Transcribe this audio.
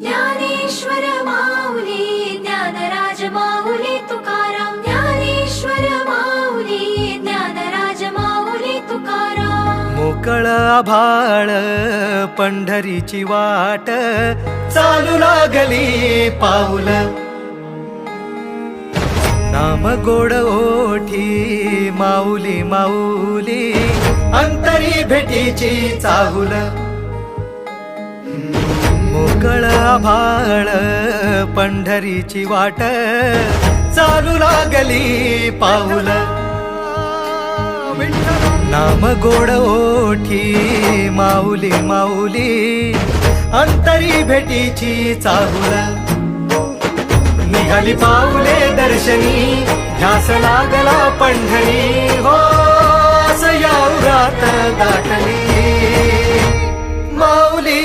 ज्ञानेश्वर माऊली ज्ञानराज माऊली तुकाराम ज्ञानेश्वर माऊली ज्ञानराज माऊली तुकाराम मोकळ आभाळ पंढरीची वाट चालू लागली पाऊल नाम गोड ओठी माऊली माऊली अंतरी भेटीची चाहुल मोकळ आभाळ पंढरीची वाट चालू लागली पाऊल नाम गोड ओठी माऊली माऊली अंतरी भेटीची चाहुल निघाली पाऊले दर्शनी ध्यास लागला पंढरी हो असं या उरात गाठली माऊली